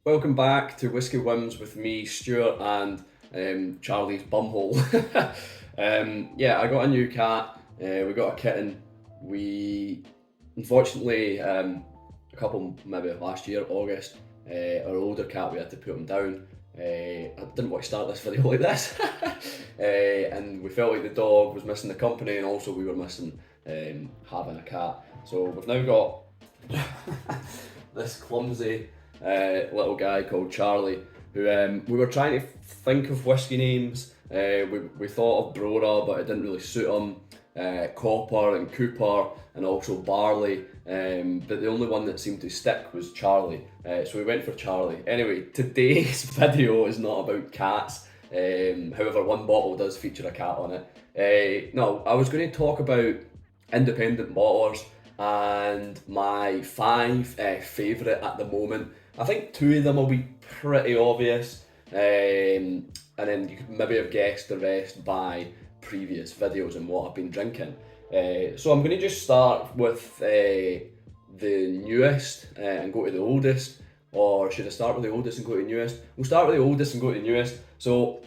Welcome back to Whisky Whims with me, Stuart, and Charlie's bumhole. Yeah, I got a new cat. We got a kitten. We unfortunately a couple maybe last year, August, our older cat we had to put him down. I didn't want to start this video like this, and we felt like the dog was missing the company, and also we were missing having a cat. So we've now got this clumsy little guy called Charlie, who we were trying to think of whiskey names. We thought of Brora, but it didn't really suit him. Copper and Cooper, and also Barley. But the only one that seemed to stick was Charlie. So we went for Charlie. Anyway, today's video is not about cats. However, one bottle does feature a cat on it. No, I was going to talk about independent bottlers and my five favourite at the moment. I think two of them will be pretty obvious, and then you could maybe have guessed the rest by previous videos and what I've been drinking. So I'm going to just start with the newest and go to the oldest, or should I start with the oldest and go to the newest? We'll start with the oldest and go to the newest. So,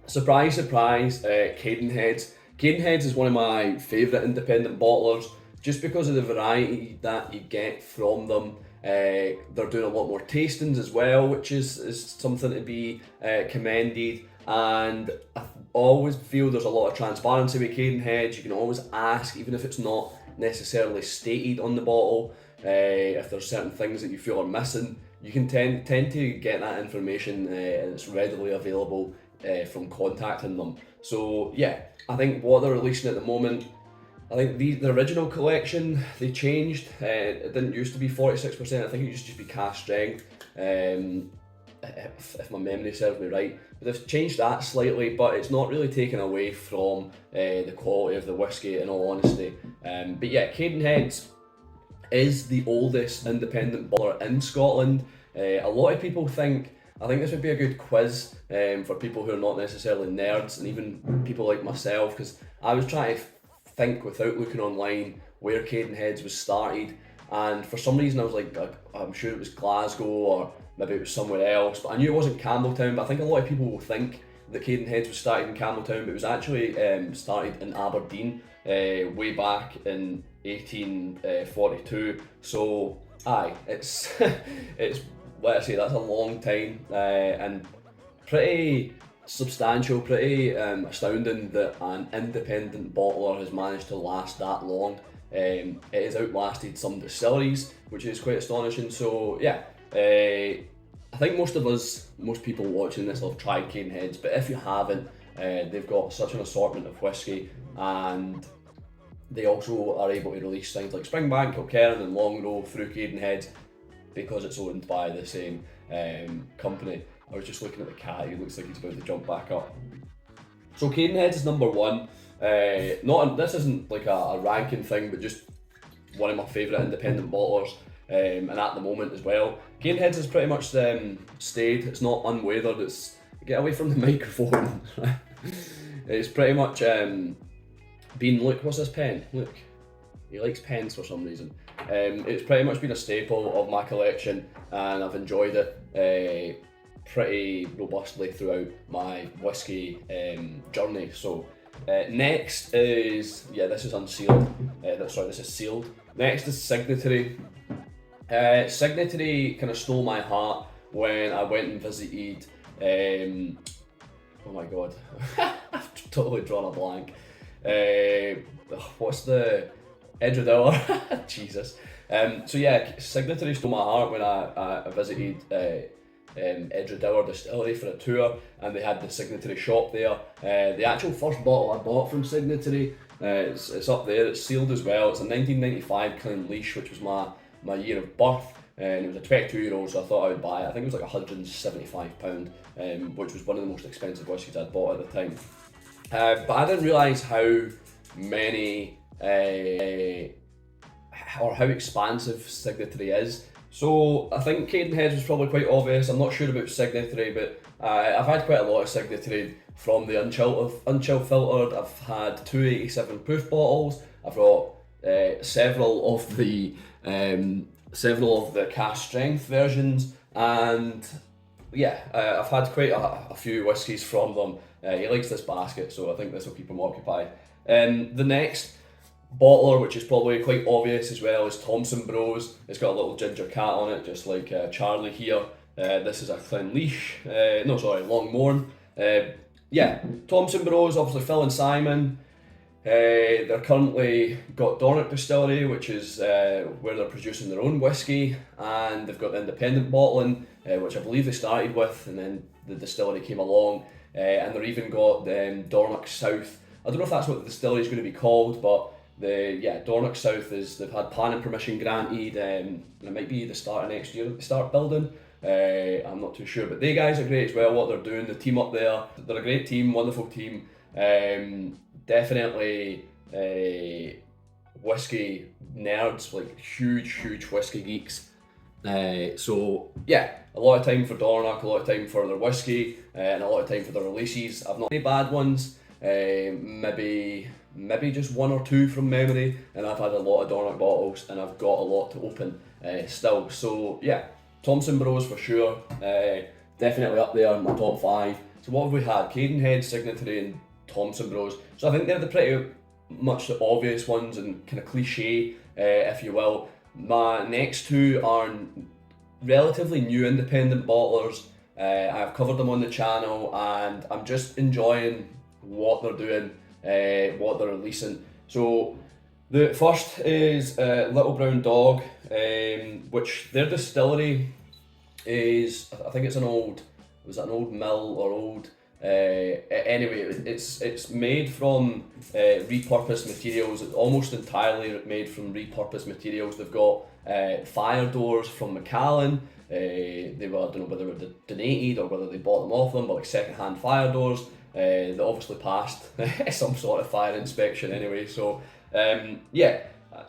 surprise, surprise, Cadenhead. Cadenhead is one of my favourite independent bottlers, just because of the variety that you get from them. They're doing a lot more tastings as well, which is something to be commended. And I always feel there's a lot of transparency with Cadenhead. You can always ask, even if it's not necessarily stated on the bottle, if there's certain things that you feel are missing. You can tend to get that information, and it's readily available from contacting them. So yeah, I think what they're releasing at the moment, I think the original collection, they changed. It didn't used to be 46%, I think it used to just be cask strength, if my memory serves me right. But they've changed that slightly, but it's not really taken away from the quality of the whiskey, in all honesty. But yeah, Cadenhead is the oldest independent bottler in Scotland. A lot of people think, I think this would be a good quiz for people who are not necessarily nerds, and even people like myself, because I was trying to think without looking online where Cadenhead was started, and for some reason I was like, I'm sure it was Glasgow or maybe it was somewhere else, but I knew it wasn't Campbelltown. But I think a lot of people will think that Cadenhead was started in Campbelltown, but it was actually started in Aberdeen way back in 1842. So aye, it's it's, let's say, that's a long time, and pretty substantial, pretty astounding that an independent bottler has managed to last that long. It has outlasted some distilleries, which is quite astonishing. So yeah, I think most people watching this will have tried Cadenheads, but if you haven't, they've got such an assortment of whiskey, and they also are able to release things like Springbank, Kilkerran and Longrow through Cadenhead, because it's owned by the same company. I was just looking at the cat, he looks like he's about to jump back up. So Cadenhead is number one. This isn't like a ranking thing, but just one of my favourite independent bottlers, and at the moment as well. Cadenhead has pretty much stayed, it's not unweathered, it's, get away from the microphone. It's pretty much been, look, what's this pen? Look, he likes pens for some reason. It's pretty much been a staple of my collection, and I've enjoyed it pretty robustly throughout my whiskey journey. So next is, yeah, this is unsealed. This is sealed. Next is Signatory. Signatory kind of stole my heart when I went and visited. Oh my god, I've totally drawn a blank. What's the Edredauer? Jesus. So yeah, Signatory stole my heart when I visited Edredauer Distillery for a tour, and they had the Signatory shop there. The actual first bottle I bought from Signatory, it's up there, it's sealed as well. It's a 1995 Clynelish, which was my year of birth, and it was a 22-year-old, so I thought I would buy it. I think it was like £175, which was one of the most expensive whiskies I'd bought at the time. But I didn't realise how many or how expansive Signatory is. So I think Cadenhead was probably quite obvious. I'm not sure about Signatory, but I've had quite a lot of Signatory from the unchill filtered. I've had 287 proof bottles. I've got several of the cask strength versions, and yeah, I've had quite a few whiskies from them. He likes this basket, so I think this will keep him occupied. The next bottler, which is probably quite obvious as well, is Thompson Bros. It's got a little ginger cat on it, just like Charlie here. This is a Clinleash, Longmorn. Yeah, Thompson Bros, obviously Phil and Simon. They're currently got Dornoch Distillery, which is where they're producing their own whiskey, and they've got the independent bottling, which I believe they started with, and then the distillery came along, and they've even got Dornoch South. I don't know if that's what the distillery is going to be called, but Dornoch South they've had planning permission granted, and it might be the start of next year that they start building. I'm not too sure, but they guys are great as well. What they're doing, the team up there, they're a great team, wonderful team. Definitely whiskey nerds, like huge whiskey geeks. So yeah, a lot of time for Dornoch, a lot of time for their whiskey, and a lot of time for their releases. I've not any bad ones, maybe just one or two from memory, and I've had a lot of Dornoch bottles, and I've got a lot to open still. So yeah, Thompson Bros for sure, definitely up there in my top 5. So what have we had? Cadenhead, Signet, and Thompson Bros. So I think they're the pretty much the obvious ones and kind of cliche, if you will. My next two are relatively new independent bottlers. I've covered them on the channel, and I'm just enjoying what they're doing, what they're releasing. So the first is Little Brown Dog, which their distillery is, I think it's an old mill or old. Anyway, it's made from repurposed materials. It's almost entirely made from repurposed materials. They've got fire doors from Macallan. They were, I don't know whether they were donated or whether they bought them off them, but like second-hand fire doors. They obviously passed some sort of fire inspection anyway. So yeah,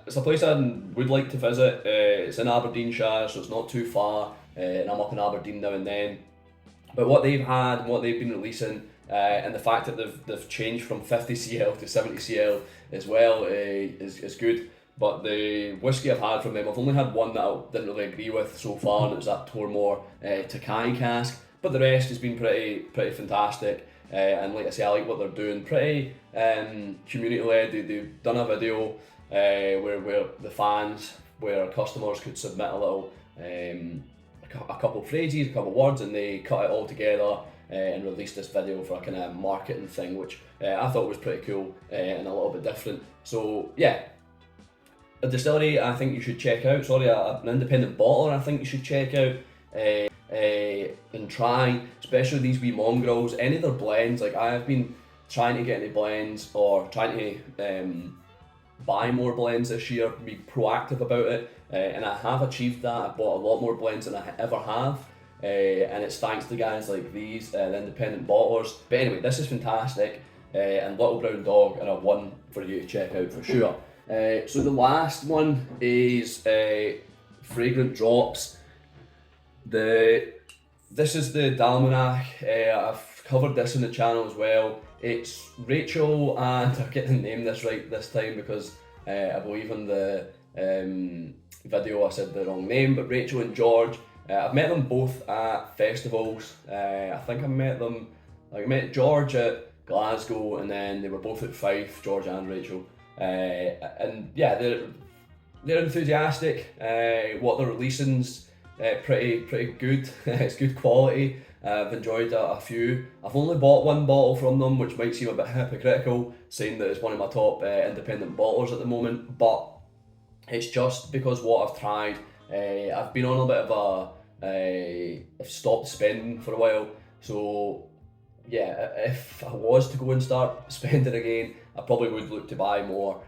it's a place I would like to visit. It's in Aberdeenshire, so it's not too far, and I'm up in Aberdeen now and then. But what they've had, what they've been releasing, and the fact that they've changed from 50 cl to 70 cl as well is good. But the whiskey I've had from them, I've only had one that I didn't really agree with so far, and it was that Tormore Takai cask. But the rest has been pretty fantastic. And like I say, I like what they're doing. Pretty community led. They've done a video where the fans, where customers could submit a little. A couple of phrases, a couple of words, and they cut it all together and released this video for a kind of marketing thing, which I thought was pretty cool and a little bit different. So yeah, a distillery I think you should check out. An independent bottler I think you should check out and try, especially these wee mongrels. Any of their blends, like I have been trying to get into blends or trying to buy more blends this year, be proactive about it, and I have achieved that. I bought a lot more blends than I ever have, and it's thanks to guys like these, the independent bottlers. But anyway, this is fantastic, and Little Brown Dog are a one for you to check out for sure. So the last one is Fragrant Drops. This is the Dalmanach. I've covered this on the channel as well. It's Rachel, and I'll get the name this right this time because I believe in the video I said the wrong name, but Rachel and George, I've met them both at festivals. I think I met George at Glasgow, and then they were both at Fife, George and Rachel. And yeah, they're enthusiastic. What they're releasing's pretty good. It's good quality. I've enjoyed a few. I've only bought one bottle from them, which might seem a bit hypocritical, saying that it's one of my top independent bottlers at the moment, but it's just because what I've tried. I've been on a bit of I've stopped spending for a while, so yeah, if I was to go and start spending again, I probably would look to buy more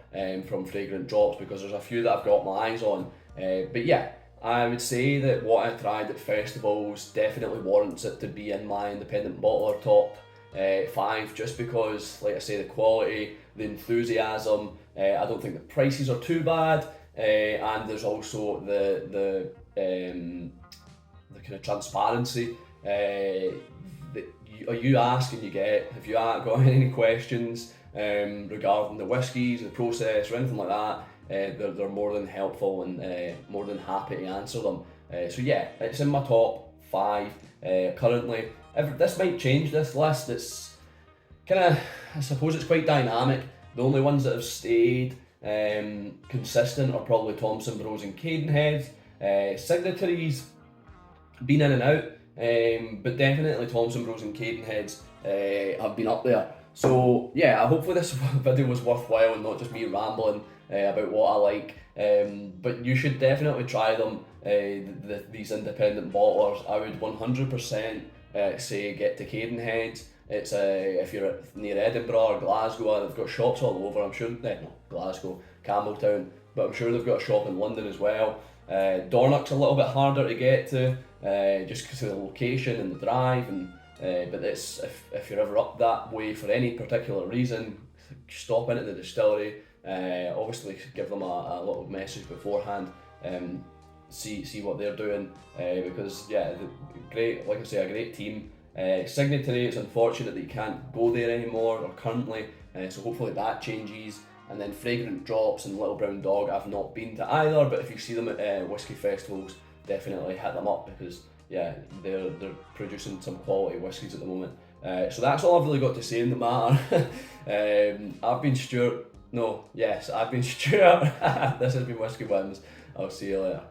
from Fragrant Drops, because there's a few that I've got my eyes on. But yeah, I would say that what I tried at festivals definitely warrants it to be in my independent bottler top 5, just because, like I say, the quality, the enthusiasm, I don't think the prices are too bad, and there's also the kind of transparency. You ask and you get. If you got any questions regarding the whiskies, the process, or anything like that, they're more than helpful and more than happy to answer them. So yeah, it's in my top 5 currently. This might change, this list. It's kind of, I suppose it's quite dynamic. The only ones that have stayed consistent are probably Thompson Bros and Cadenhead. Signatories been in and out, but definitely Thompson Bros and Cadenheads have been up there. So yeah, hopefully this video was worthwhile and not just me rambling about what I like. But you should definitely try them, these independent bottlers. I would 100% say get to Cadenhead. It's if you're near Edinburgh or Glasgow, they've got shops all over. I'm sure, not Glasgow, Campbelltown, but I'm sure they've got a shop in London as well. Dornoch's a little bit harder to get to, just because of the location and the drive, and but it's if you're ever up that way for any particular reason, stop in at the distillery. Obviously give them a little message beforehand. See what they're doing, because yeah, great, like I say, a great team. Signet today, it's unfortunate that you can't go there anymore, or currently, so hopefully that changes. And then Fragrant Drops and Little Brown Dog, I've not been to either, but if you see them at whisky festivals, definitely hit them up, because yeah, they're producing some quality whiskies at the moment. So that's all I've really got to say in the matter. I've been Stuart. I've been Stuart. This has been Whiskey Whims. I'll see you later.